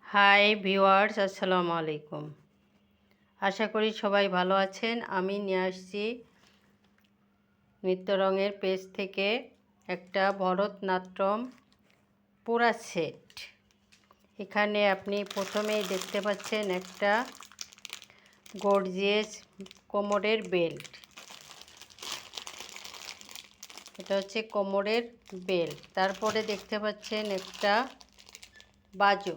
Hi viewers, আসসালামু আলাইকুম। আশা করি সবাই ভালো আছেন। আমি নিয়ে আসছি নৃত্য রঙের পেজ থেকে একটা ভরতনাট্যম পুরা সেট। এখানে আপনি প্রথমেই দেখতে পাচ্ছেন একটা গর্জিয়াস কোমরের বেল্ট। এটা হচ্ছে কোমরের বেল্ট। তারপরে দেখতে পাচ্ছেন একটা বাজু।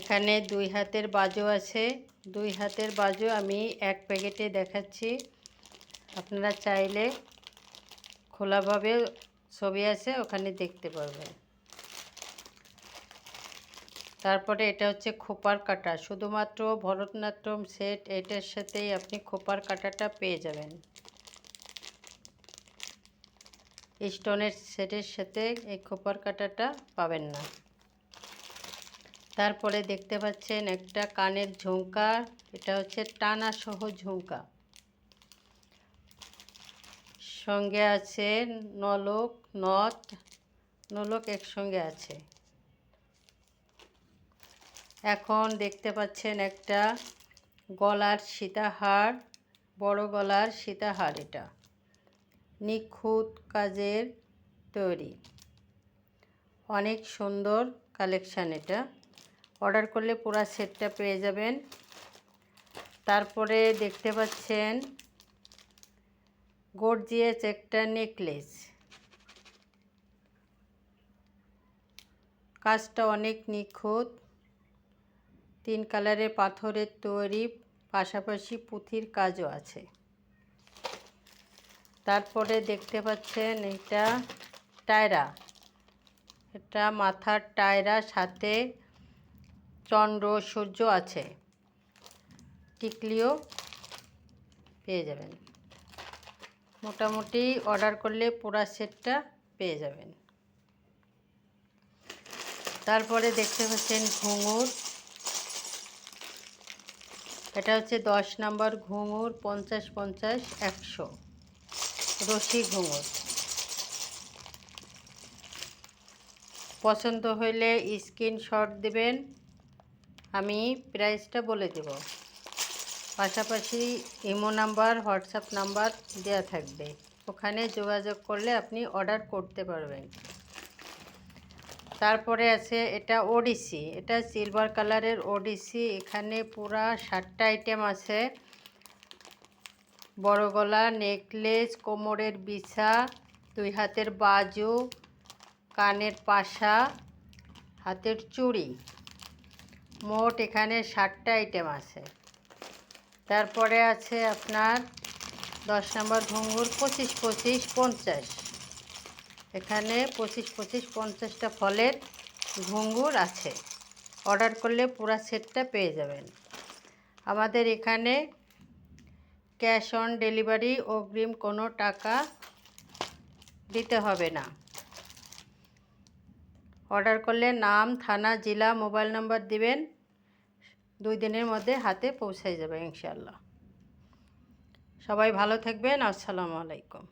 এখানে 2 হাতের বাজু আছে। 2 হাতের বাজু আমি এক প্যাকেটে দেখাচ্ছি। আপনারা চাইলে খোলাভাবে ছবি আছে ওখানে দেখতে পারবেন। তারপরে এটা হচ্ছে খোপার কাটা। শুধুমাত্র ভরতনাট্যম সেট এটার সাথেই আপনি খোপার কাটাটা পেয়ে যাবেন। স্টোনের সেটের সাথে এই খোপার কাটাটা পাবেন না। তারপরে দেখতে পাচ্ছেন একটা কানের ঝুমকা। এটা হচ্ছে টানা সহ ঝুমকা। সঙ্গে আছে নলক একসঙ্গে আছে। এখন দেখতে পাচ্ছেন একটা গলার সীতাহার, বড় গলার সীতাহার। এটা নিখুঁত কাজের তৈরি, অনেক সুন্দর কালেকশান। এটা অর্ডার করলে পুরো সেটটা পেয়ে যাবেন। তারপরে দেখতে পাচ্ছেন গর্জিয়াস একটা নেকলেস। কাজটা অনেক নিখুঁত, 3 কালারের পাথরের তৈরি, পাশাপাশি পুঁথির কাজও আছে। তারপরে দেখতে পাচ্ছেন এটা টায়রা। এটা মাথার টায়রা, সাথে চন্দ্র সূর্য আছে। টিকলিও পেয়ে যাবেন। মোটামুটি অর্ডার করলে পুরো সেটটা পেয়ে যাবেন। তারপরে দেখতে পাচ্ছেন ঘুঙুর। এটা হচ্ছে 10 নম্বর ঘুঙুর, 50-50 100 রশি ঘুঙুর। পছন্দ হলে স্ক্রিনশট দেবেন, আমি প্রাইসটা বলে দেব। পাশাপাশি ইমো নাম্বার, হোয়াটসঅ্যাপ নাম্বার দেওয়া থাকবে, ওখানে যোগাযোগ করলে আপনি অর্ডার করতে পারবেন। তারপরে আছে এটা ওডিসি। এটা সিলভার কালারের ওডিসি। এখানে পুরা 7টা আইটেম আছে। বড় গলা নেকলেস, কোমরের বিছা, 2 হাতের বাজু, কানের পাশা, হাতের চুড়ি। মোট এখানে 7টা আইটেম আছে। তারপরে আছে আপনার 10 নম্বর ঘুঙুর, 25-25-50। এখানে 25-25-50টা ফলের ঘুঙুর আছে। অর্ডার করলে পুরো সেটটা পেয়ে যাবেন। আমাদের এখানে ক্যাশ অন ডেলিভারি, অগ্রিম কোনো টাকা দিতে হবে না। অর্ডার করলে নাম, থানা, জেলা, মোবাইল নাম্বার দিবেন। 2 দিনের মধ্যে হাতে পৌঁছে যাবে ইনশাআল্লাহ। সবাই ভালো থাকবেন। আসসালামু আলাইকুম।